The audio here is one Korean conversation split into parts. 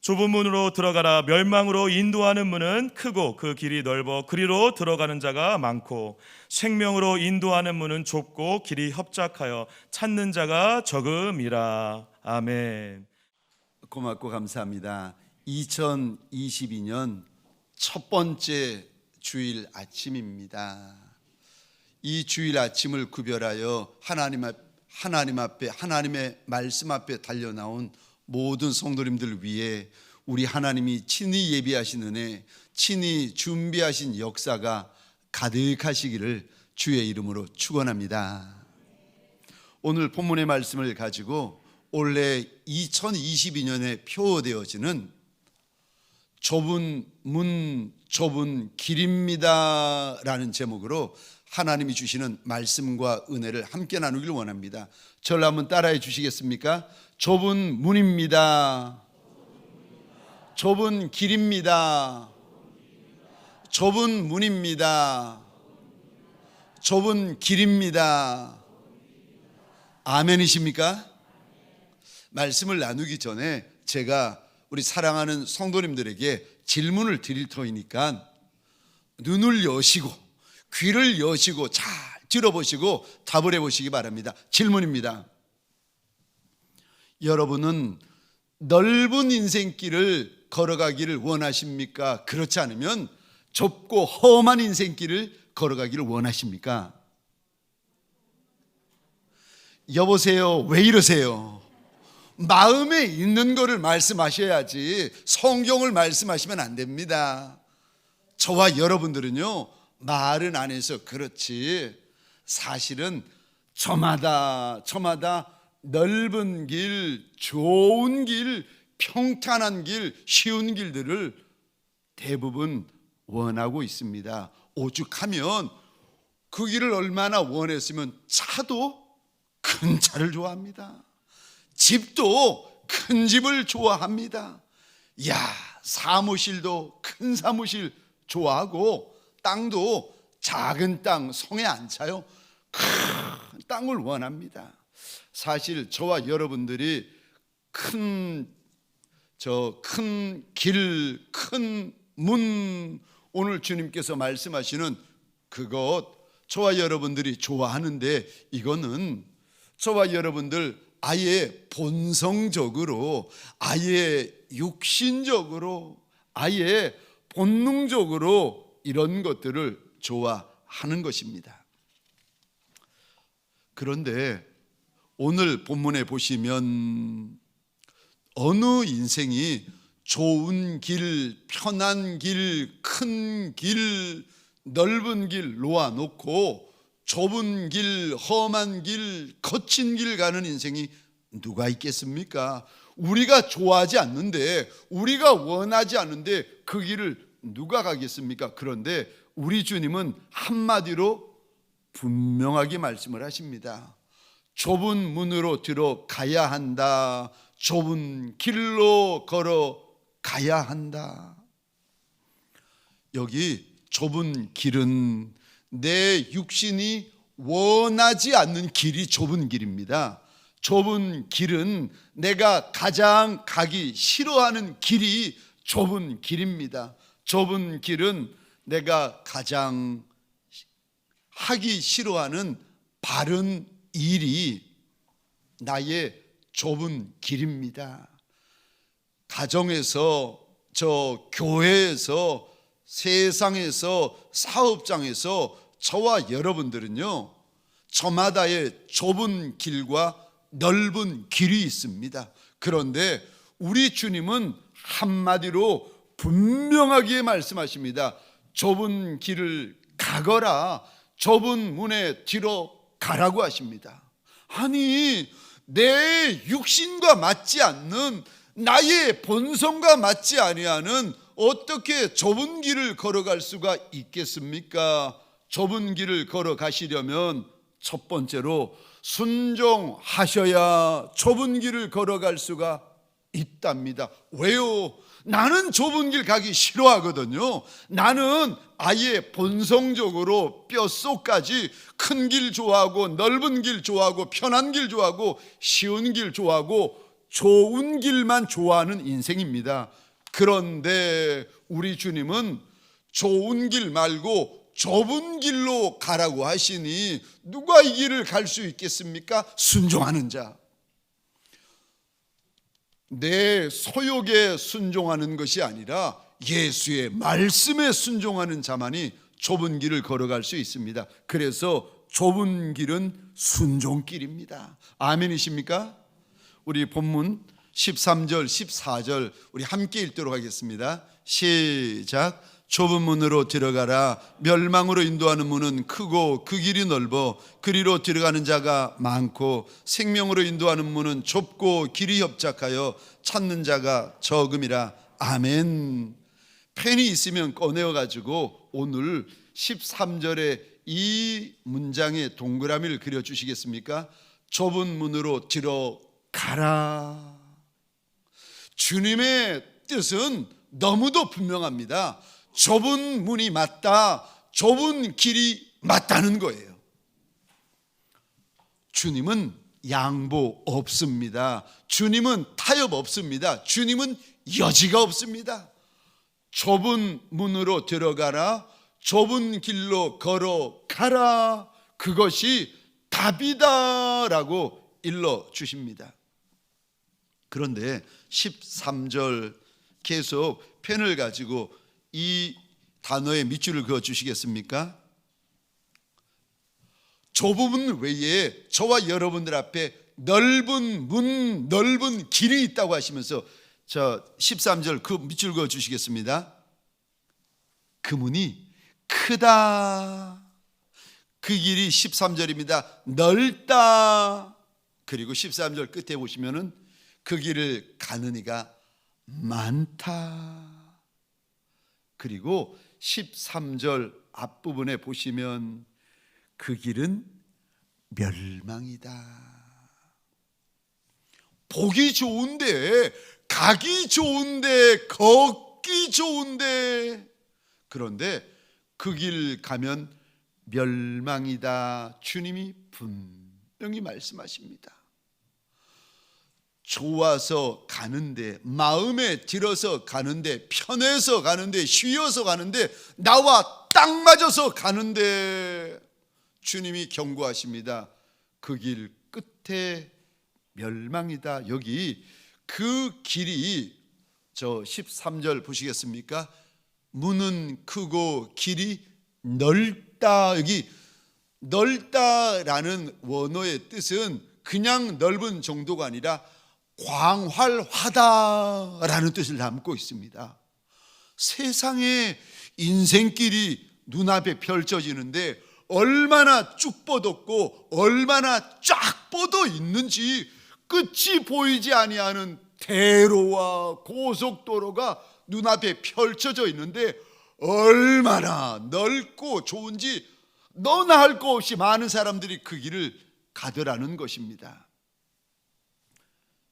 좁은 문으로 들어가라. 멸망으로 인도하는 문은 크고 그 길이 넓어 그리로 들어가는 자가 많고 생명으로 인도하는 문은 좁고 길이 협착하여 찾는 자가 적음이라. 아멘. 고맙고 감사합니다. 2022년 첫 번째 주일 아침입니다. 이 주일 아침을 구별하여 하나님 앞에 하나님의 말씀 앞에 달려나온 모든 성도님들 위해 우리 하나님이 친히 예비하신 은혜, 친히 준비하신 역사가 가득하시기를 주의 이름으로 축원합니다. 오늘 본문의 말씀을 가지고 올해 2022년에 표어되어지는 좁은 문, 좁은 길입니다 라는 제목으로 하나님이 주시는 말씀과 은혜를 함께 나누길 원합니다. 저를 한번 따라해 주시겠습니까? 좁은 문입니다. 좁은 길입니다. 좁은 문입니다. 좁은 길입니다. 아멘이십니까? 말씀을 나누기 전에 제가 우리 사랑하는 성도님들에게 질문을 드릴 터이니까 눈을 여시고 귀를 여시고 잘 들어보시고 답을 해보시기 바랍니다. 질문입니다. 여러분은 넓은 인생길을 걸어가기를 원하십니까? 그렇지 않으면 좁고 험한 인생길을 걸어가기를 원하십니까? 여보세요, 왜 이러세요? 마음에 있는 거를 말씀하셔야지 성경을 말씀하시면 안 됩니다. 저와 여러분들은요, 말은 안 해서 그렇지 사실은 저마다 넓은 길, 좋은 길, 평탄한 길, 쉬운 길들을 대부분 원하고 있습니다. 오죽하면 그 길을 얼마나 원했으면 차도 큰 차를 좋아합니다. 집도 큰 집을 좋아합니다. 사무실도 큰 사무실 좋아하고 땅도 작은 땅 성에 안 차요. 큰 땅을 원합니다. 사실 저와 여러분들이 큰 길, 큰 문, 오늘 주님께서 말씀하시는 그것 저와 여러분들이 좋아하는데 이거는 저와 여러분들 아예 본성적으로, 아예 육신적으로, 아예 본능적으로 이런 것들을 좋아하는 것입니다. 그런데 오늘 본문에 보시면 어느 인생이 좋은 길, 편한 길, 큰 길, 넓은 길 놓아놓고 좁은 길, 험한 길, 거친 길 가는 인생이 누가 있겠습니까? 우리가 좋아하지 않는데, 우리가 원하지 않는데 그 길을 누가 가겠습니까? 그런데 우리 주님은 한마디로 분명하게 말씀을 하십니다. 좁은 문으로 들어가야 한다. 좁은 길로 걸어가야 한다. 여기 좁은 길은 내 육신이 원하지 않는 길이 좁은 길입니다. 좁은 길은 내가 가장 가기 싫어하는 길이 좁은 길입니다. 좁은 길은 내가 가장 하기 싫어하는 바른 일이 나의 좁은 길입니다. 가정에서, 교회에서, 세상에서, 사업장에서 저와 여러분들은요, 저마다의 좁은 길과 넓은 길이 있습니다. 그런데 우리 주님은 한마디로 분명하게 말씀하십니다. 좁은 길을 가거라, 좁은 문에 들어가라고 하십니다. 아니, 내 육신과 맞지 않는, 나의 본성과 맞지 아니하는 어떻게 좁은 길을 걸어갈 수가 있겠습니까? 좁은 길을 걸어가시려면 첫 번째로 순종하셔야 좁은 길을 걸어갈 수가 있답니다. 왜요? 나는 좁은 길 가기 싫어하거든요. 나는 아예 본성적으로 뼛속까지 큰 길 좋아하고, 넓은 길 좋아하고, 편한 길 좋아하고, 쉬운 길 좋아하고, 좋은 길만 좋아하는 인생입니다. 그런데 우리 주님은 좋은 길 말고 좁은 길로 가라고 하시니 누가 이 길을 갈 수 있겠습니까? 순종하는 자. 내 소욕에 순종하는 것이 아니라 예수의 말씀에 순종하는 자만이 좁은 길을 걸어갈 수 있습니다. 그래서 좁은 길은 순종길입니다. 아멘이십니까? 우리 본문 13절 14절 우리 함께 읽도록 하겠습니다. 시작. 좁은 문으로 들어가라. 멸망으로 인도하는 문은 크고 그 길이 넓어 그리로 들어가는 자가 많고 생명으로 인도하는 문은 좁고 길이 협착하여 찾는 자가 적음이라. 아멘. 펜이 있으면 꺼내어 가지고 오늘 13절에 이 문장에 동그라미를 그려 주시겠습니까? 좁은 문으로 들어가라. 주님의 뜻은 너무도 분명합니다. 좁은 문이 맞다, 좁은 길이 맞다는 거예요. 주님은 양보 없습니다. 주님은 타협 없습니다. 주님은 여지가 없습니다. 좁은 문으로 들어가라, 좁은 길로 걸어가라, 그것이 답이다라고 일러주십니다. 그런데 13절 계속 펜을 가지고 이 단어에 밑줄을 그어 주시겠습니까? 좁은 문 외에 저와 여러분들 앞에 넓은 문, 넓은 길이 있다고 하시면서 저 13절 그 밑줄 그어 주시겠습니다. 그 문이 크다. 그 길이 13절입니다. 넓다. 그리고 13절 끝에 보시면은 그 길을 가는 이가 많다. 그리고 13절 앞부분에 보시면 그 길은 멸망이다. 보기 좋은데, 가기 좋은데, 걷기 좋은데, 그런데 그 길 가면 멸망이다. 주님이 분명히 말씀하십니다. 좋아서 가는데, 마음에 들어서 가는데, 편해서 가는데, 쉬어서 가는데, 나와 딱 맞아서 가는데 주님이 경고하십니다. 그 길 끝에 멸망이다. 여기 그 길이 저 13절 보시겠습니까? 문은 크고 길이 넓다. 여기 넓다라는 원어의 뜻은 그냥 넓은 정도가 아니라 광활하다라는 뜻을 담고 있습니다. 세상에 인생길이 눈앞에 펼쳐지는데 얼마나 쭉 뻗었고 얼마나 쫙 뻗어 있는지 끝이 보이지 아니하는 대로와 고속도로가 눈앞에 펼쳐져 있는데 얼마나 넓고 좋은지 너나 할 것 없이 많은 사람들이 그 길을 가더라는 것입니다.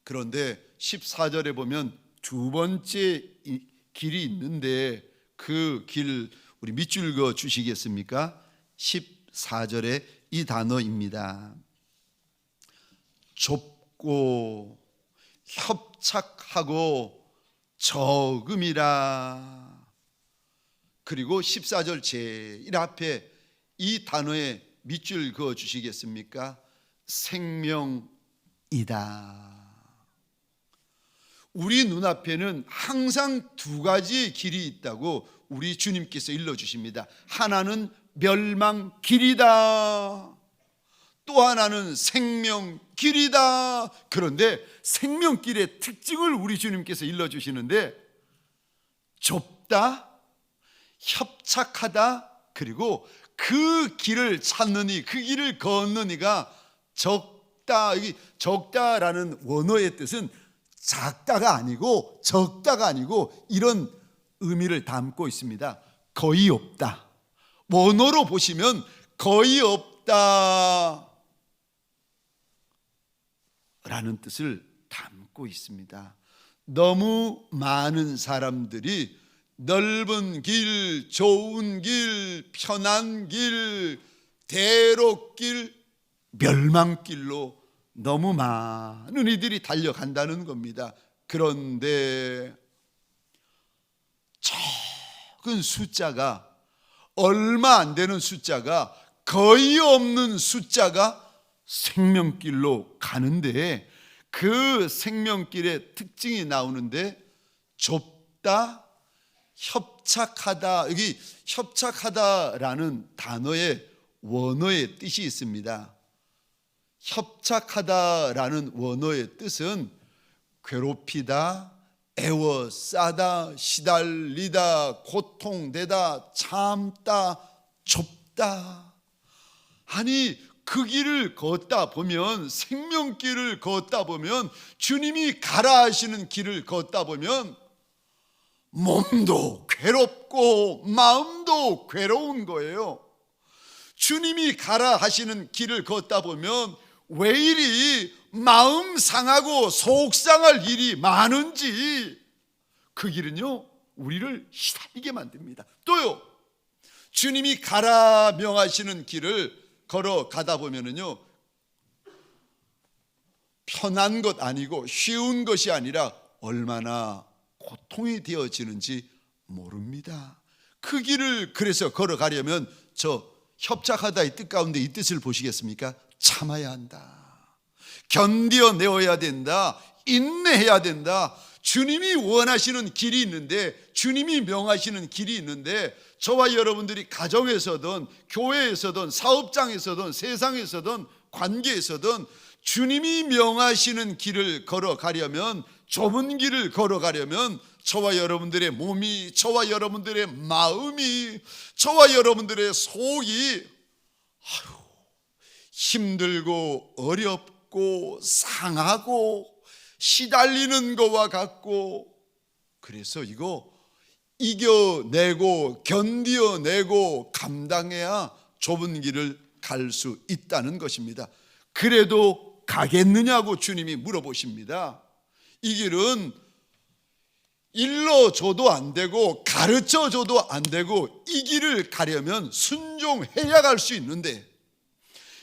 그런데 14절에 보면 두 번째 길이 있는데 그 길 우리 밑줄 그어 주시겠습니까? 14절에 이 단어입니다. 좁고 협착하고 적음이라. 그리고 14절 제일 앞에 이 단어에 밑줄 그어 주시겠습니까? 생명이다. 우리 눈앞에는 항상 두 가지의 길이 있다고 우리 주님께서 일러주십니다. 하나는 멸망 길이다. 또 하나는 생명 길이다. 그런데 생명길의 특징을 우리 주님께서 일러주시는데 좁다, 협착하다, 그리고 그 길을 찾느니, 그 길을 걷는 이가 적다. 여기 적다라는 원어의 뜻은 작다가 아니고 적다가 아니고 이런 의미를 담고 있습니다. 거의 없다. 원어로 보시면 거의 없다 라는 뜻을 담고 있습니다. 너무 많은 사람들이 넓은 길, 좋은 길, 편한 길, 대로길, 멸망길로 너무 많은 이들이 달려간다는 겁니다. 그런데 적은 숫자가, 얼마 안 되는 숫자가, 거의 없는 숫자가 생명길로 가는데, 그 생명길의 특징이 나오는데 좁다, 협착하다. 여기 협착하다라는 단어의 원어의 뜻이 있습니다. 협착하다라는 원어의 뜻은 괴롭히다, 애워싸다, 시달리다, 고통되다, 참다, 좁다. 아니, 그 길을 걷다 보면, 생명길을 걷다 보면, 주님이 가라 하시는 길을 걷다 보면 몸도 괴롭고 마음도 괴로운 거예요. 주님이 가라 하시는 길을 걷다 보면 왜 이리 마음 상하고 속 상할 일이 많은지, 그 길은요 우리를 시달리게 만듭니다. 또요, 주님이 가라 명하시는 길을 걸어가다 보면은요 편한 것 아니고 쉬운 것이 아니라 얼마나 고통이 되어지는지 모릅니다. 그 길을 그래서 걸어가려면 저 협착하다의 뜻 가운데 이 뜻을 보시겠습니까? 참아야 한다, 견뎌내어야 된다, 인내해야 된다. 주님이 원하시는 길이 있는데, 주님이 명하시는 길이 있는데, 저와 여러분들이 가정에서든 교회에서든 사업장에서든 세상에서든 관계에서든 주님이 명하시는 길을 걸어가려면, 좁은 길을 걸어가려면 저와 여러분들의 몸이, 저와 여러분들의 마음이, 저와 여러분들의 속이 힘들고 어렵고 상하고 시달리는 것과 같고, 그래서 이거 이겨내고 견뎌내고 감당해야 좁은 길을 갈 수 있다는 것입니다. 그래도 가겠느냐고 주님이 물어보십니다. 이 길은 일러줘도 안 되고 가르쳐줘도 안 되고, 이 길을 가려면 순종해야 갈 수 있는데,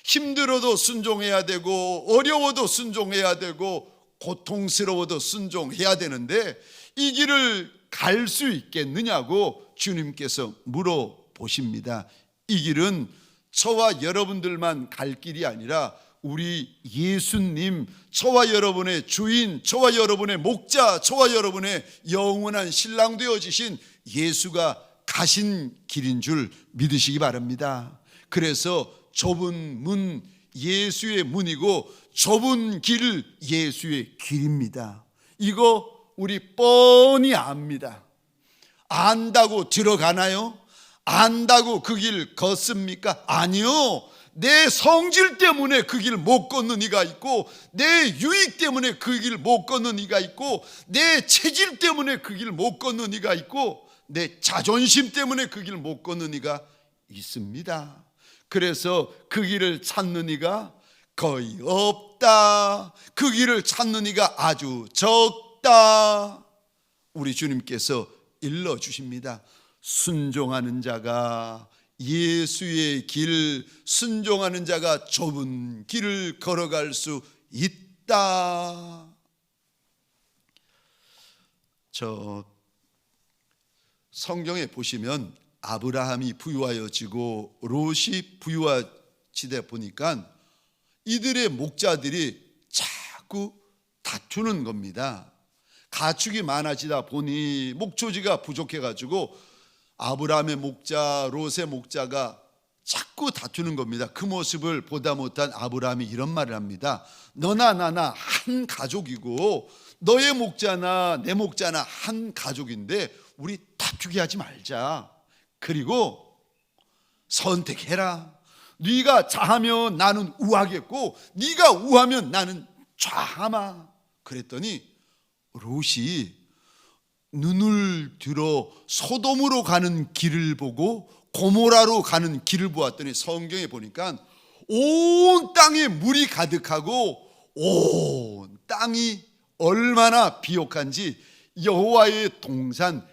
힘들어도 순종해야 되고 어려워도 순종해야 되고 고통스러워도 순종해야 되는데, 이 길을 갈 수 있겠느냐고 주님께서 물어보십니다. 이 길은 저와 여러분들만 갈 길이 아니라 우리 예수님, 저와 여러분의 주인, 저와 여러분의 목자, 저와 여러분의 영원한 신랑 되어지신 예수가 가신 길인 줄 믿으시기 바랍니다. 그래서 좁은 문, 예수의 문이고 좁은 길, 예수의 길입니다. 이거 우리 뻔히 압니다. 안다고 들어가나요? 안다고 그 길 걷습니까? 아니요. 내 성질 때문에 그 길 못 걷는 이가 있고, 내 유익 때문에 그 길 못 걷는 이가 있고, 내 체질 때문에 그 길 못 걷는 이가 있고, 내 자존심 때문에 그 길 못 걷는 이가 있습니다. 그래서 그 길을 찾는 이가 거의 없다, 그 길을 찾는 이가 아주 적다. 우리 주님께서 일러주십니다. 순종하는 자가 예수의 길, 순종하는 자가 좁은 길을 걸어갈 수 있다. 저 성경에 보시면 아브라함이 부유하여지고 롯이 부유하지다 보니까 이들의 목자들이 자꾸 다투는 겁니다. 가축이 많아지다 보니 목초지가 부족해가지고 아브라함의 목자, 롯의 목자가 자꾸 다투는 겁니다. 그 모습을 보다 못한 아브라함이 이런 말을 합니다. 너나 나나 한 가족이고 너의 목자나 내 목자나 한 가족인데 우리 다투게 하지 말자. 그리고 선택해라. 네가 좌하면 나는 우하겠고 네가 우하면 나는 좌하마. 그랬더니 롯이 눈을 들어 소돔으로 가는 길을 보고 고모라로 가는 길을 보았더니 성경에 보니까 온 땅에 물이 가득하고 온 땅이 얼마나 비옥한지 여호와의 동산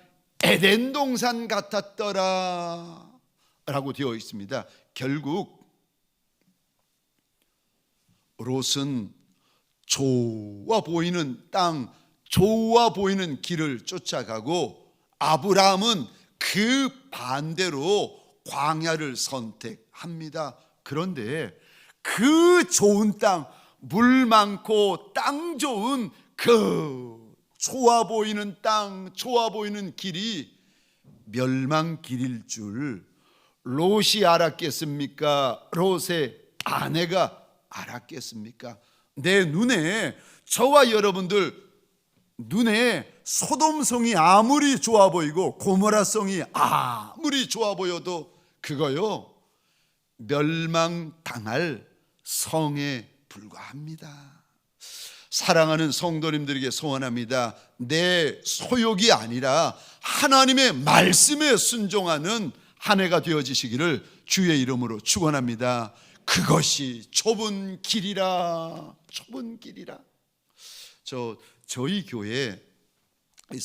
에덴 동산 같았더라 라고 되어 있습니다. 결국 롯은 좋아 보이는 땅, 좋아 보이는 길을 쫓아가고 아브라함은 그 반대로 광야를 선택합니다. 그런데 그 좋은 땅, 물 많고 땅 좋은 그 좋아 보이는 땅, 좋아 보이는 길이 멸망길일 줄 롯이 알았겠습니까? 롯의 아내가 알았겠습니까? 내 눈에, 저와 여러분들 눈에 소돔성이 아무리 좋아 보이고 고모라성이 아무리 좋아 보여도 그거요, 멸망당할 성에 불과합니다. 사랑하는 성도님들에게 소원합니다. 내 소욕이 아니라 하나님의 말씀에 순종하는 한 해가 되어지시기를 주의 이름으로 축원합니다. 그것이 좁은 길이라, 좁은 길이라. 저희 교회에서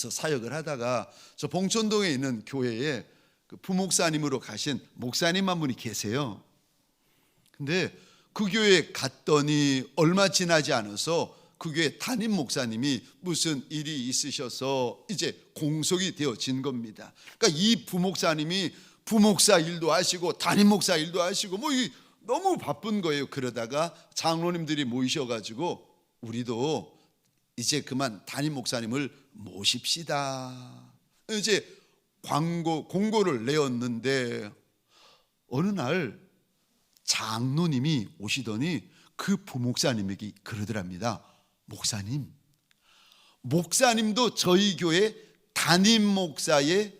사역을 하다가 저 봉천동에 있는 교회에 그 부목사님으로 가신 목사님 한 분이 계세요. 근데 그 교회에 갔더니 얼마 지나지 않아서 그 교회 담임 목사님이 무슨 일이 있으셔서 이제 공석이 되어진 겁니다. 그러니까 이 부목사님이 부목사 일도 하시고 담임 목사 일도 하시고 뭐 너무 바쁜 거예요. 그러다가 장로님들이 모이셔가지고 우리도 이제 그만 담임 목사님을 모십시다. 이제 공고를 내었는데 어느 날 장로님이 오시더니 그 부목사님에게 그러더랍니다. 목사님도 저희 교회 담임 목사에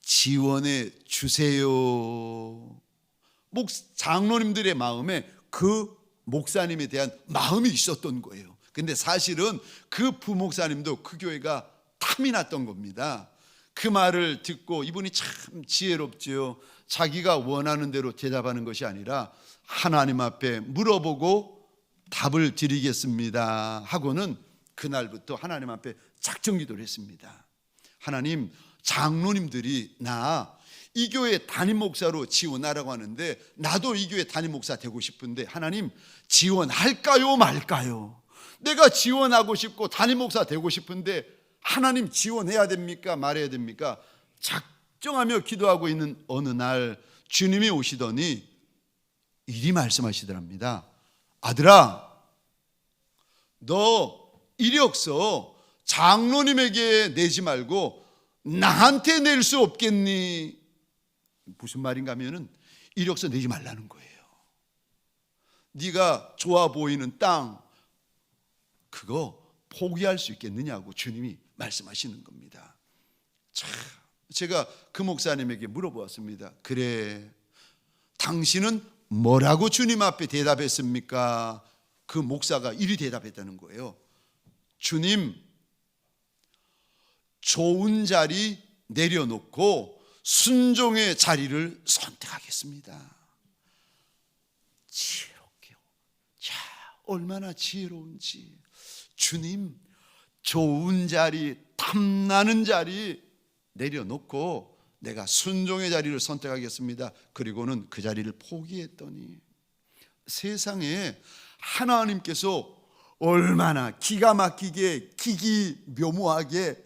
지원해 주세요. 장로님들의 마음에 그 목사님에 대한 마음이 있었던 거예요. 근데 사실은 그 부목사님도 그 교회가 탐이 났던 겁니다. 그 말을 듣고 이분이 참 지혜롭지요. 자기가 원하는 대로 대답하는 것이 아니라 하나님 앞에 물어보고 답을 드리겠습니다 하고는 그날부터 하나님 앞에 작정기도를 했습니다. 하나님, 장로님들이 나 이 교회 담임 목사로 지원하라고 하는데 나도 이 교회 담임 목사 되고 싶은데 하나님, 지원할까요 말까요? 내가 지원하고 싶고 담임 목사 되고 싶은데 하나님, 지원해야 됩니까 말해야 됩니까? 작정하며 기도하고 있는 어느 날 주님이 오시더니 이리 말씀하시더랍니다. 아들아, 너 이력서 장로님에게 내지 말고 나한테 낼 수 없겠니? 무슨 말인가 하면은 이력서 내지 말라는 거예요. 네가 좋아 보이는 땅, 그거 포기할 수 있겠느냐고 주님이 말씀하시는 겁니다. 참, 제가 그 목사님에게 물어보았습니다. 그래, 당신은 뭐라고 주님 앞에 대답했습니까? 그 목사가 이리 대답했다는 거예요. 주님, 좋은 자리 내려놓고 순종의 자리를 선택하겠습니다. 지혜롭게요. 자, 얼마나 지혜로운지. 주님, 좋은 자리, 탐나는 자리 내려놓고 내가 순종의 자리를 선택하겠습니다. 그리고는 그 자리를 포기했더니 세상에 하나님께서 얼마나 기가 막히게 기기묘모하게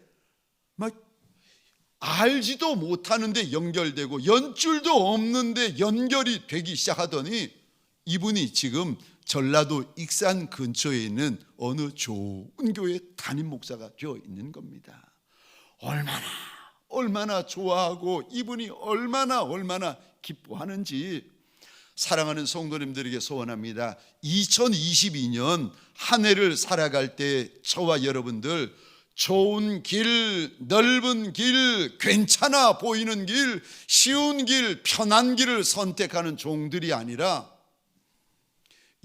막 알지도 못하는데 연결되고 연줄도 없는데 연결이 되기 시작하더니 이분이 지금 전라도 익산 근처에 있는 어느 좋은 교회 담임 목사가 되어 있는 겁니다. 얼마나 좋아하고 이분이 얼마나 기뻐하는지. 사랑하는 성도님들에게 소원합니다. 2022년 한 해를 살아갈 때 저와 여러분들 좋은 길, 넓은 길, 괜찮아 보이는 길, 쉬운 길, 편한 길을 선택하는 종들이 아니라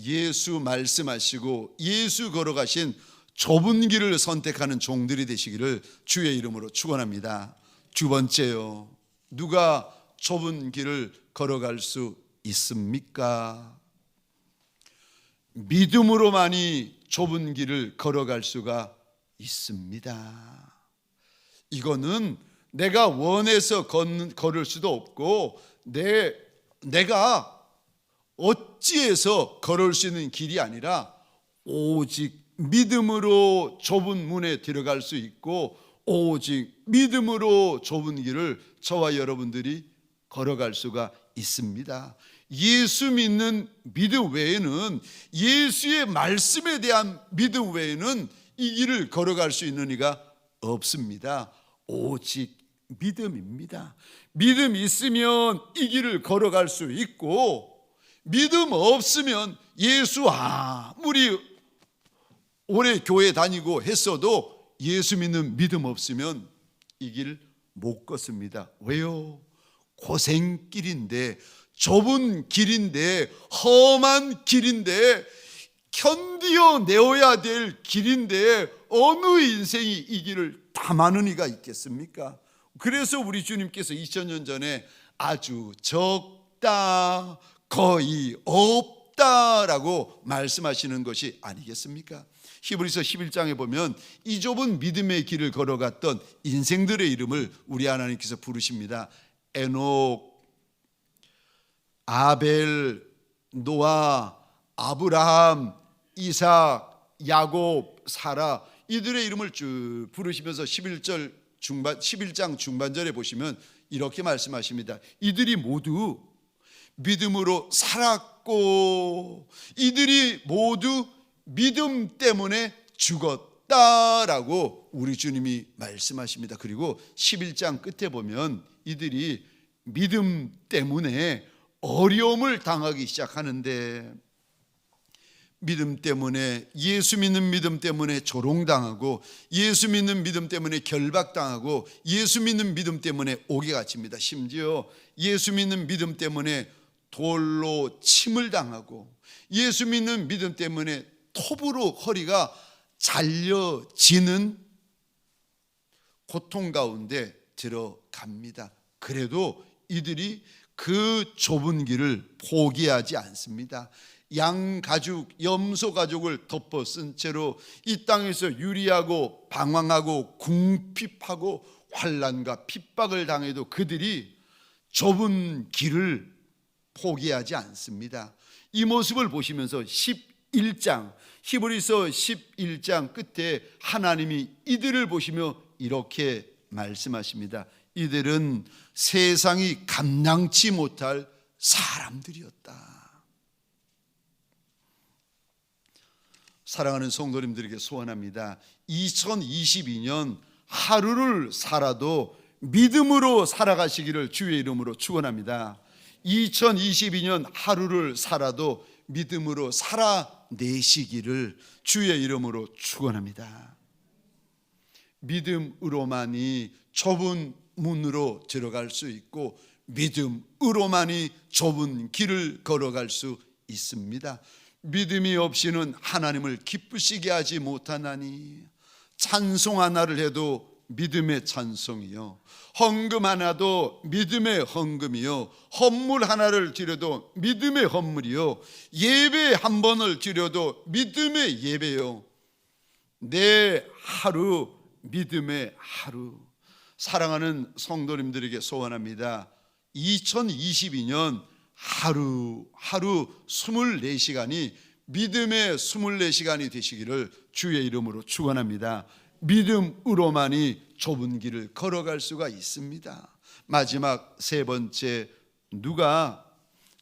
예수 말씀하시고 예수 걸어가신 좁은 길을 선택하는 종들이 되시기를 주의 이름으로 축원합니다. 두 번째요, 누가 좁은 길을 걸어갈 수 있습니까? 믿음으로만이 좁은 길을 걸어갈 수가 있습니다. 이거는 내가 원해서 걸을 수도 없고 내가 어찌해서 걸을 수 있는 길이 아니라 오직 믿음으로 좁은 문에 들어갈 수 있고 오직 믿음으로 좁은 길을 저와 여러분들이 걸어갈 수가 있습니다. 예수 믿는 믿음 외에는, 예수의 말씀에 대한 믿음 외에는 이 길을 걸어갈 수 있는 이가 없습니다. 오직 믿음입니다. 믿음 있으면 이 길을 걸어갈 수 있고, 믿음 없으면 예수 아무리 오래 교회 다니고 했어도 예수 믿는 믿음 없으면 이 길 못 걷습니다. 왜요? 고생길인데, 좁은 길인데, 험한 길인데, 견디어 내어야 될 길인데 어느 인생이 이 길을 탐하는 이가 있겠습니까? 그래서 우리 주님께서 2000년 전에 아주 적다, 거의 없다라고 말씀하시는 것이 아니겠습니까? 히브리서 11장에 보면 이 좁은 믿음의 길을 걸어갔던 인생들의 이름을 우리 하나님께서 부르십니다. 에녹, 아벨, 노아, 아브라함, 이삭, 야곱, 사라, 이들의 이름을 쭉 부르시면서 11장 중반절에 보시면 이렇게 말씀하십니다. 이들이 모두 믿음으로 살았고 이들이 모두 믿음 때문에 죽었다라고 우리 주님이 말씀하십니다. 그리고 11장 끝에 보면 이들이 믿음 때문에 어려움을 당하기 시작하는데, 믿음 때문에, 예수 믿는 믿음 때문에 조롱당하고, 예수 믿는 믿음 때문에 결박당하고, 예수 믿는 믿음 때문에 옥에 갇힙니다. 심지어 예수 믿는 믿음 때문에 돌로 침을 당하고, 예수 믿는 믿음 때문에 톱으로 허리가 잘려지는 고통 가운데 들어갑니다. 그래도 이들이 그 좁은 길을 포기하지 않습니다. 양 가죽, 염소 가죽을 덮어 쓴 채로 이 땅에서 유리하고 방황하고 궁핍하고 환난과 핍박을 당해도 그들이 좁은 길을 포기하지 않습니다. 이 모습을 보시면서 11장, 히브리서 11장 끝에 하나님이 이들을 보시며 이렇게 말씀하십니다. 이들은 세상이 감당치 못할 사람들이었다. 사랑하는 성도님들에게 소원합니다. 2022년 하루를 살아도 믿음으로 살아가시기를 주의 이름으로 축원합니다. 2022년 하루를 살아도 믿음으로 살아내시기를 주의 이름으로 축원합니다. 믿음으로만이 좁은 문으로 들어갈 수 있고, 믿음으로만이 좁은 길을 걸어갈 수 있습니다. 믿음이 없이는 하나님을 기쁘시게 하지 못하나니, 찬송 하나를 해도 믿음의 찬송이요, 헌금 하나도 믿음의 헌금이요, 헌물 하나를 드려도 믿음의 헌물이요, 예배 한 번을 드려도 믿음의 예배요, 내 하루 믿음의 하루. 사랑하는 성도님들에게 소원합니다. 2022년 하루 24시간이 믿음의 24시간이 되시기를 주의 이름으로 축원합니다. 믿음으로만이 좁은 길을 걸어갈 수가 있습니다. 마지막 세 번째, 누가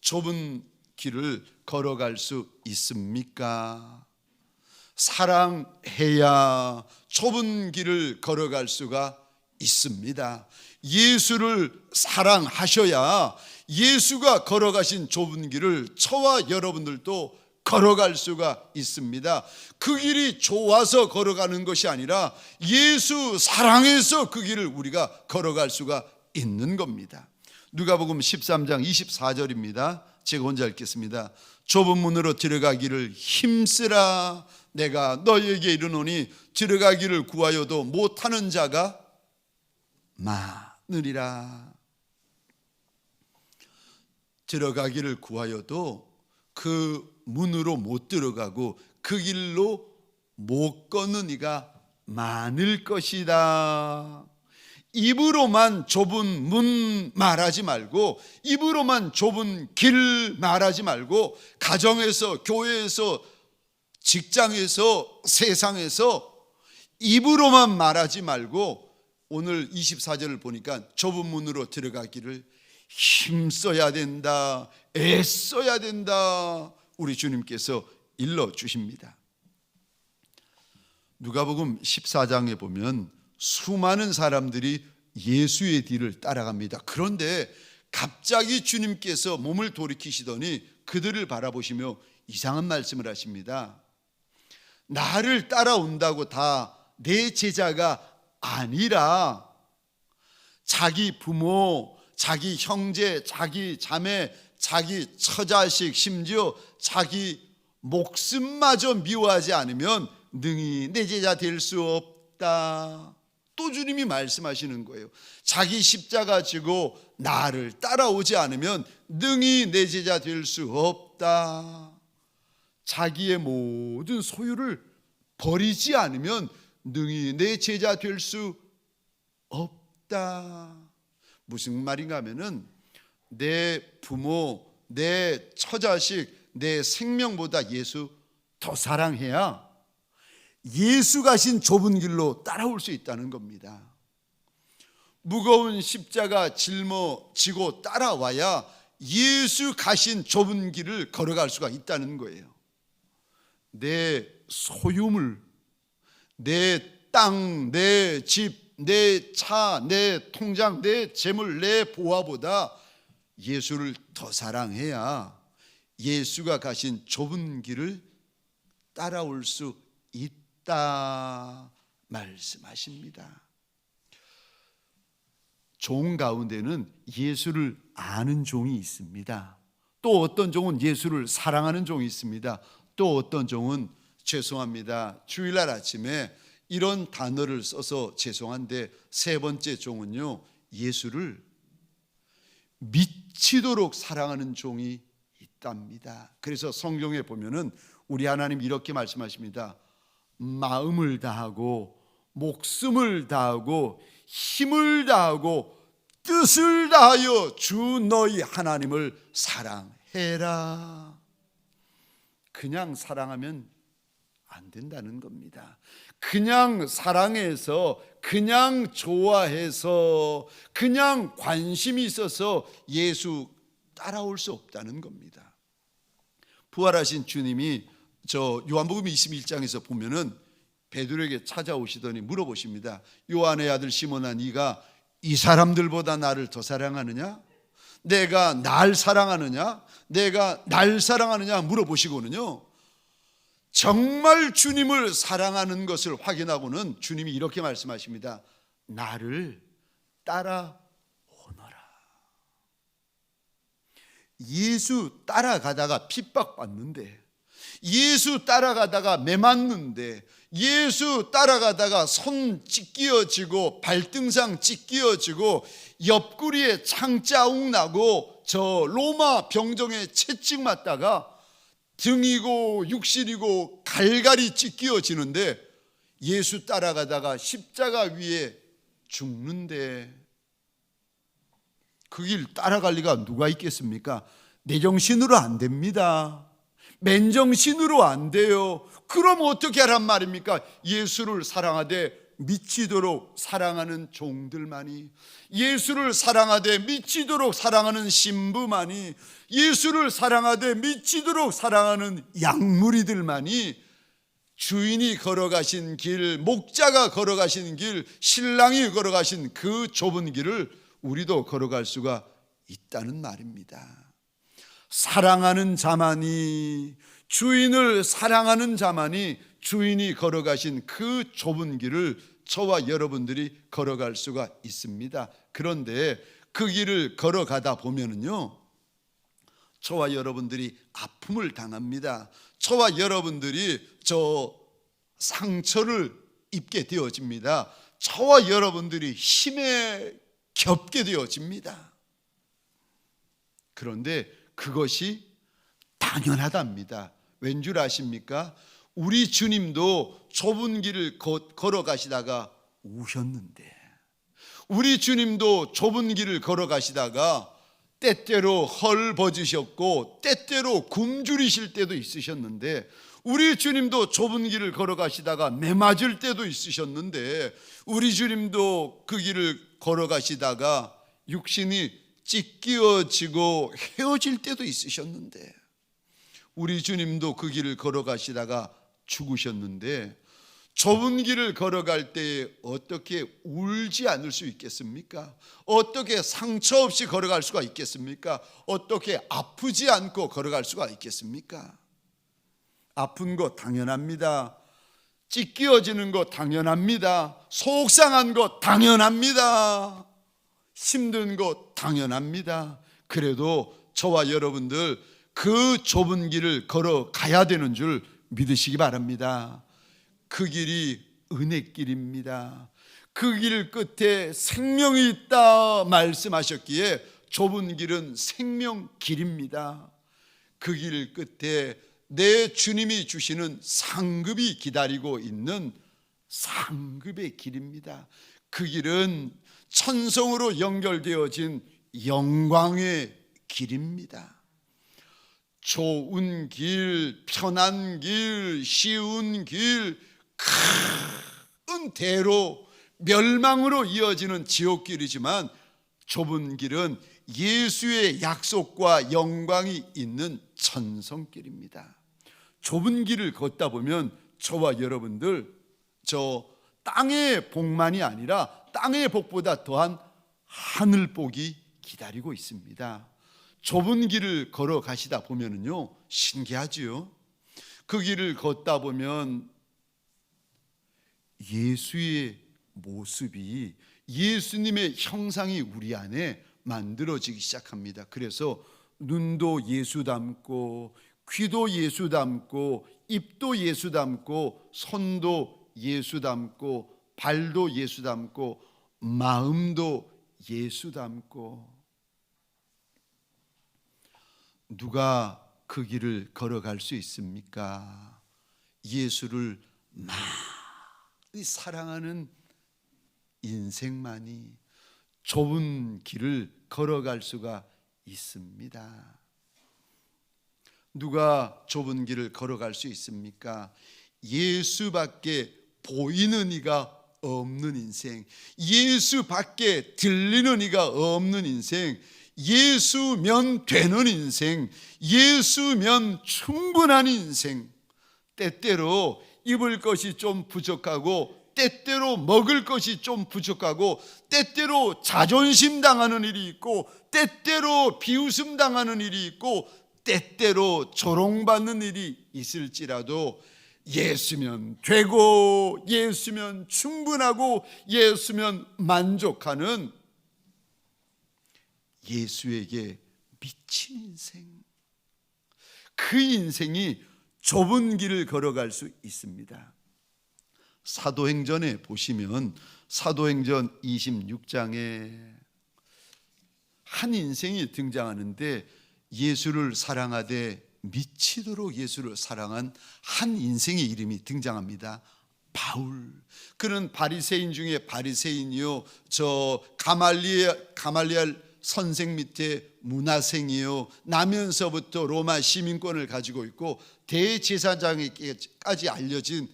좁은 길을 걸어갈 수 있습니까? 사랑해야 좁은 길을 걸어갈 수가 있습니다. 예수를 사랑하셔야 예수가 걸어가신 좁은 길을 저와 여러분들도 걸어갈 수가 있습니다. 그 길이 좋아서 걸어가는 것이 아니라 예수 사랑해서 그 길을 우리가 걸어갈 수가 있는 겁니다. 누가복음 13장 24절입니다. 제가 혼자 읽겠습니다. 좁은 문으로 들어가기를 힘쓰라. 내가 너희에게 이르노니 들어가기를 구하여도 못하는 자가 많으리라. 들어가기를 구하여도 그 문으로 못 들어가고 그 길로 못 걷는 이가 많을 것이다. 입으로만 좁은 문 말하지 말고, 입으로만 좁은 길 말하지 말고, 가정에서, 교회에서, 직장에서, 세상에서 입으로만 말하지 말고 오늘 24절을 보니까 좁은 문으로 들어가기를 힘써야 된다, 애써야 된다, 우리 주님께서 일러주십니다. 누가복음 14장에 보면 수많은 사람들이 예수의 뒤를 따라갑니다. 그런데 갑자기 주님께서 몸을 돌이키시더니 그들을 바라보시며 이상한 말씀을 하십니다. 나를 따라온다고 다 내 제자가 아니라 자기 부모, 자기 형제, 자기 자매, 자기 처자식, 심지어 자기 목숨마저 미워하지 않으면 능히 내 제자 될 수 없다. 또 주님이 말씀하시는 거예요. 자기 십자가 지고 나를 따라오지 않으면 능히 내 제자 될 수 없다. 자기의 모든 소유를 버리지 않으면 능히 내 제자 될 수 없다. 무슨 말인가 하면은 내 부모, 내 처자식, 내 생명보다 예수 더 사랑해야 예수 가신 좁은 길로 따라올 수 있다는 겁니다. 무거운 십자가 짊어지고 따라와야 예수 가신 좁은 길을 걸어갈 수가 있다는 거예요. 내 소유물, 내 땅, 내 집, 내 차, 내 통장, 내 재물, 내 보화보다 예수를 더 사랑해야 예수가 가신 좁은 길을 따라올 수 있다 말씀하십니다. 종 가운데는 예수를 아는 종이 있습니다. 또 어떤 종은 예수를 사랑하는 종이 있습니다. 또 어떤 종은 죄송합니다, 주일날 아침에 이런 단어를 써서 죄송한데 세 번째 종은요, 예수를 미치도록 사랑하는 종이 있답니다. 그래서 성경에 보면은 우리 하나님 이렇게 말씀하십니다. 마음을 다하고 목숨을 다하고 힘을 다하고 뜻을 다하여 주 너희 하나님을 사랑해라. 그냥 사랑하면 안 된다는 겁니다. 그냥 사랑해서, 그냥 좋아해서, 그냥 관심이 있어서 예수 따라올 수 없다는 겁니다. 부활하신 주님이 요한복음 21장에서 보면은 베드로에게 찾아오시더니 물어보십니다. 요한의 아들 시몬아, 네가 이 사람들보다 나를 더 사랑하느냐? 내가 날 사랑하느냐? 내가 날 사랑하느냐 물어보시고는요, 정말 주님을 사랑하는 것을 확인하고는 주님이 이렇게 말씀하십니다. 나를 따라오너라. 예수 따라가다가 핍박받는데, 예수 따라가다가 매 맞는데, 예수 따라가다가 손 찢기어지고 발등상 찢기어지고 옆구리에 창자욱 나고 저 로마 병정에 채찍 맞다가 등이고 육신이고 갈갈이 찢기어지는데 예수 따라가다가 십자가 위에 죽는데 그 길 따라갈 리가 누가 있겠습니까? 내 정신으로 안 됩니다. 맨정신으로 안 돼요. 그럼 어떻게 하란 말입니까? 예수를 사랑하되 미치도록 사랑하는 종들만이, 예수를 사랑하되 미치도록 사랑하는 신부만이, 예수를 사랑하되 미치도록 사랑하는 양무리들만이 주인이 걸어가신 길, 목자가 걸어가신 길, 신랑이 걸어가신 그 좁은 길을 우리도 걸어갈 수가 있다는 말입니다. 사랑하는 자만이, 주인을 사랑하는 자만이 주인이 걸어가신 그 좁은 길을 저와 여러분들이 걸어갈 수가 있습니다. 그런데 그 길을 걸어가다 보면은요, 저와 여러분들이 아픔을 당합니다. 저와 여러분들이 상처를 입게 되어집니다. 저와 여러분들이 힘에 겹게 되어집니다. 그런데 그것이 당연하답니다. 왠 줄 아십니까? 우리 주님도 좁은 길을 걸어가시다가 우셨는데, 우리 주님도 좁은 길을 걸어가시다가 때때로 헐벗으셨고 때때로 굶주리실 때도 있으셨는데, 우리 주님도 좁은 길을 걸어가시다가 매맞을 때도 있으셨는데, 우리 주님도 그 길을 걸어가시다가 육신이 찢기어지고 헤어질 때도 있으셨는데, 우리 주님도 그 길을 걸어가시다가 죽으셨는데, 좁은 길을 걸어갈 때 어떻게 울지 않을 수 있겠습니까? 어떻게 상처 없이 걸어갈 수가 있겠습니까? 어떻게 아프지 않고 걸어갈 수가 있겠습니까? 아픈 거 당연합니다. 찢기어지는 거 당연합니다. 속상한 거 당연합니다. 힘든 거 당연합니다. 그래도 저와 여러분들 그 좁은 길을 걸어가야 되는 줄 믿으시기 바랍니다. 그 길이 은혜길입니다. 그 길 끝에 생명이 있다 말씀하셨기에 좁은 길은 생명길입니다. 그 길 끝에 내 주님이 주시는 상급이 기다리고 있는 상급의 길입니다. 그 길은 천성으로 연결되어진 영광의 길입니다. 좋은 길, 편한 길, 쉬운 길, 큰 대로 멸망으로 이어지는 지옥길이지만, 좁은 길은 예수의 약속과 영광이 있는 천성길입니다. 좁은 길을 걷다 보면 저와 여러분들 저 땅의 복만이 아니라 땅의 복보다 더한 하늘복이 기다리고 있습니다. 좁은 길을 걸어가시다 보면은요, 신기하지요. 그 길을 걷다 보면 예수의 모습이, 예수님의 형상이 우리 안에 만들어지기 시작합니다. 그래서 눈도 예수 닮고, 귀도 예수 닮고, 입도 예수 닮고, 손도 예수 닮고, 발도 예수 닮고, 마음도 예수 닮고. 누가 그 길을 걸어갈 수 있습니까? 예수를 많이 사랑하는 인생만이 좁은 길을 걸어갈 수가 있습니다. 누가 좁은 길을 걸어갈 수 있습니까? 예수밖에 보이는 이가 없는 인생, 예수밖에 들리는 이가 없는 인생, 예수면 되는 인생, 예수면 충분한 인생. 때때로 입을 것이 좀 부족하고, 때때로 먹을 것이 좀 부족하고, 때때로 자존심 당하는 일이 있고, 때때로 비웃음 당하는 일이 있고, 때때로 조롱받는 일이 있을지라도 예수면 되고, 예수면 충분하고, 예수면 만족하는 예수에게 미친 인생, 그 인생이 좁은 길을 걸어갈 수 있습니다. 사도행전에 보시면 사도행전 26장에 한 인생이 등장하는데, 예수를 사랑하되 미치도록 예수를 사랑한 한 인생의 이름이 등장합니다. 바울. 그는 바리새인 중에 바리새인이요, 저 가말리엘 선생 밑에 문화생이요, 나면서부터 로마 시민권을 가지고 있고 대제사장에게까지 알려진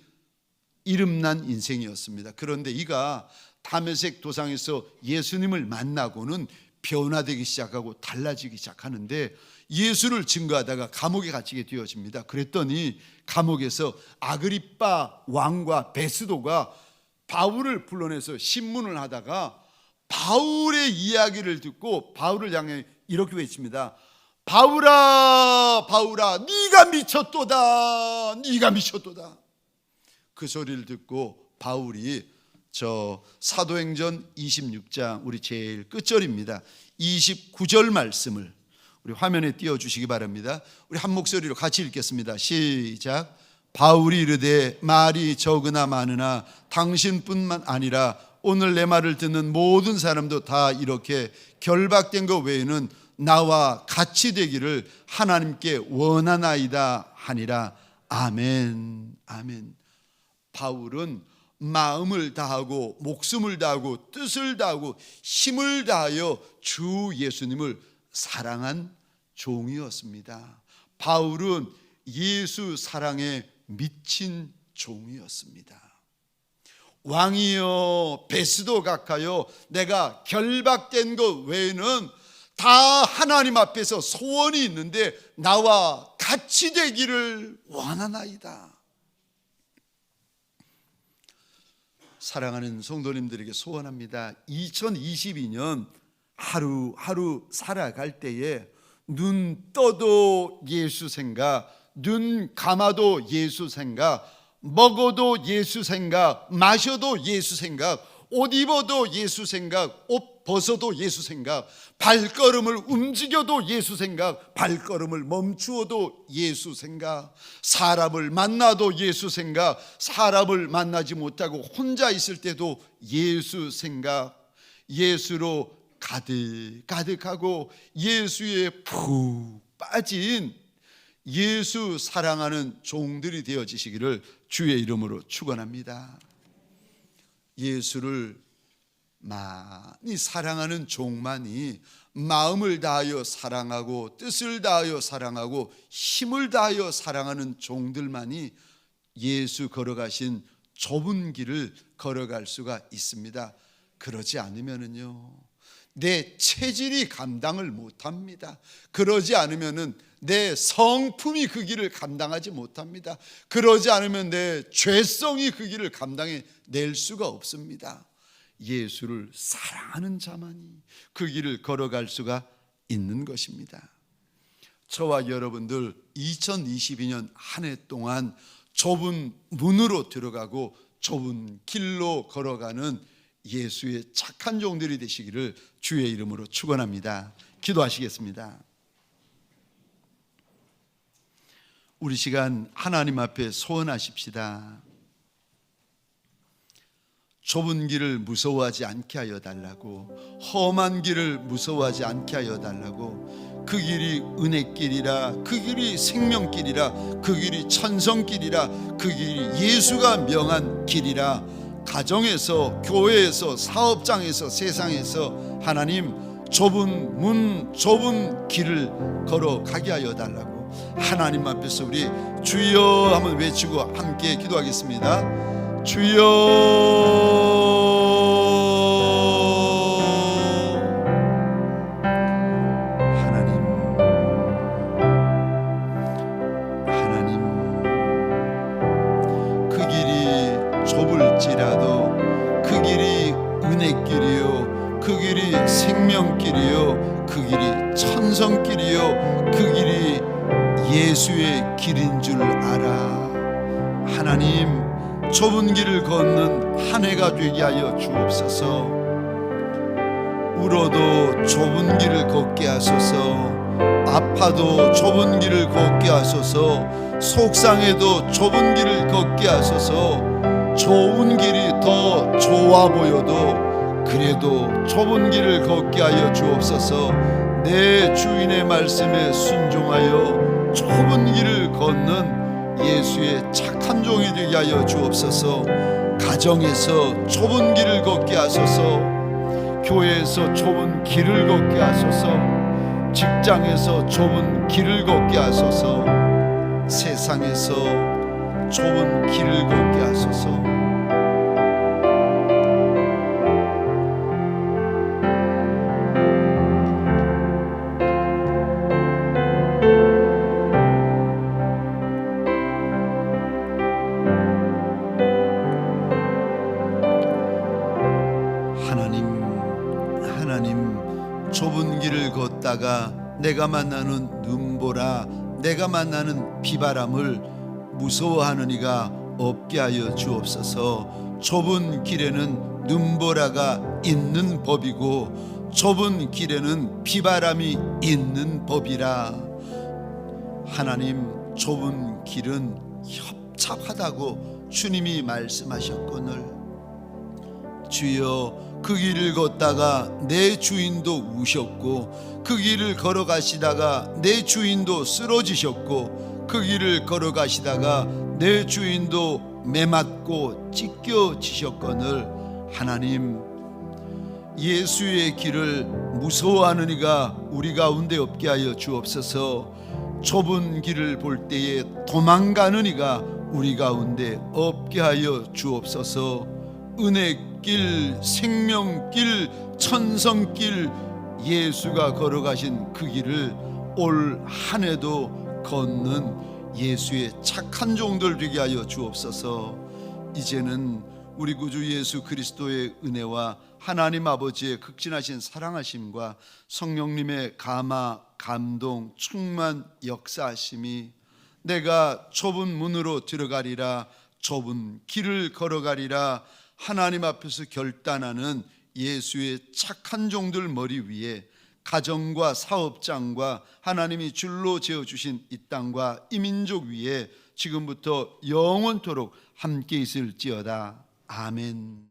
이름난 인생이었습니다. 그런데 이가 다메섹 도상에서 예수님을 만나고는 변화되기 시작하고 달라지기 시작하는데, 예수를 증거하다가 감옥에 갇히게 되어집니다. 그랬더니 감옥에서 아그리빠 왕과 베스도가 바울을 불러내서 신문을 하다가 바울의 이야기를 듣고 바울을 향해 이렇게 외칩니다. 바울아, 바울아, 네가 미쳤도다, 네가 미쳤도다. 그 소리를 듣고 바울이 저 사도행전 26장 우리 제일 끝절입니다. 29절 말씀을 우리 화면에 띄워주시기 바랍니다. 우리 한 목소리로 같이 읽겠습니다. 시작. 바울이 이르되 말이 적으나 많으나 당신뿐만 아니라 오늘 내 말을 듣는 모든 사람도 다 이렇게 결박된 것 외에는 나와 같이 되기를 하나님께 원하나이다 하니라. 아멘. 아멘. 바울은 마음을 다하고 목숨을 다하고 뜻을 다하고 힘을 다하여 주 예수님을 사랑한 종이었습니다. 바울은 예수 사랑에 미친 종이었습니다. 왕이여 베스도 각하여 내가 결박된 것 외에는 다 하나님 앞에서 소원이 있는데 나와 같이 되기를 원하나이다. 사랑하는 성도님들에게 소원합니다. 2022년 하루하루 살아갈 때에 눈 떠도 예수 생각, 눈 감아도 예수 생각, 먹어도 예수 생각, 마셔도 예수 생각, 옷 입어도 예수 생각, 옷 벗어도 예수 생각, 발걸음을 움직여도 예수 생각, 발걸음을 멈추어도 예수 생각, 사람을 만나도 예수 생각, 사람을 만나지 못하고 혼자 있을 때도 예수 생각, 예수로 가득가득하고 예수에 푹 빠진 예수 사랑하는 종들이 되어지시기를 주의 이름으로 축원합니다. 예수를 많이 사랑하는 종만이 마음을 다하여 사랑하고 뜻을 다하여 사랑하고 힘을 다하여 사랑하는 종들만이 예수 걸어가신 좁은 길을 걸어갈 수가 있습니다. 그러지 않으면은요, 내 체질이 감당을 못합니다. 그러지 않으면은 내 성품이 그 길을 감당하지 못합니다. 그러지 않으면 내 죄성이 그 길을 감당해 낼 수가 없습니다. 예수를 사랑하는 자만이 그 길을 걸어갈 수가 있는 것입니다. 저와 여러분들 2022년 한 해 동안 좁은 문으로 들어가고 좁은 길로 걸어가는 예수의 착한 종들이 되시기를 주의 이름으로 축원합니다. 기도하시겠습니다. 우리 시간 하나님 앞에 소원하십시다. 좁은 길을 무서워하지 않게 하여 달라고, 험한 길을 무서워하지 않게 하여 달라고, 그 길이 은혜길이라, 그 길이 생명길이라, 그 길이 천성길이라, 그 길이 예수가 명한 길이라, 가정에서, 교회에서, 사업장에서, 세상에서 하나님 좁은 문, 좁은 길을 걸어가게 하여 달라고 하나님 앞에서 우리 주여 한번 외치고 함께 기도하겠습니다. 주여, 하나님 그 길이 좁을지라도 그 길이 은혜길이요, 그 길이 생명길이요, 그 길이 천성길이요, 그 길이 예수의 길인 줄 알아. 하나님 좁은 길을 걷는 한 해가 되게 하여 주옵소서. 울어도 좁은 길을 걷게 하소서. 아파도 좁은 길을 걷게 하소서. 속상해도 좁은 길을 걷게 하소서. 좋은 길이 더 좋아 보여도 그래도 좁은 길을 걷게 하여 주옵소서. 내 주인의 말씀에 순종하여 좁은 길을 걷는 예수의 착한 종이 되게 하여 주옵소서. 가정에서 좁은 길을 걷게 하소서. 교회에서 좁은 길을 걷게 하소서. 직장에서 좁은 길을 걷게 하소서. 세상에서 좁은 길을 걷게 하소서. 좁은 길을 걷다가 내가 만나는 눈보라, 내가 만나는 비바람을 무서워하는 이가 없게 하여 주옵소서. 좁은 길에는 눈보라가 있는 법이고 좁은 길에는 비바람이 있는 법이라. 하나님 좁은 길은 협착하다고 주님이 말씀하셨거늘 주여, 그 길을 걷다가 내 주인도 우셨고 그 길을 걸어가시다가 내 주인도 쓰러지셨고 그 길을 걸어가시다가 내 주인도 매맞고 찢겨지셨거늘 하나님 예수의 길을 무서워하는 이가 우리 가운데 없게 하여 주옵소서. 좁은 길을 볼 때에 도망가는 이가 우리 가운데 없게 하여 주옵소서. 은혜길, 생명길, 천성길, 예수가 걸어가신 그 길을 올 한 해도 걷는 예수의 착한 종들 되게 하여 주옵소서. 이제는 우리 구주 예수 그리스도의 은혜와 하나님 아버지의 극진하신 사랑하심과 성령님의 감화, 감동, 충만 역사하심이 내가 좁은 문으로 들어가리라, 좁은 길을 걸어가리라 하나님 앞에서 결단하는 예수의 착한 종들 머리 위에 가정과 사업장과 하나님이 줄로 지어주신 이 땅과 이 민족 위에 지금부터 영원토록 함께 있을지어다. 아멘.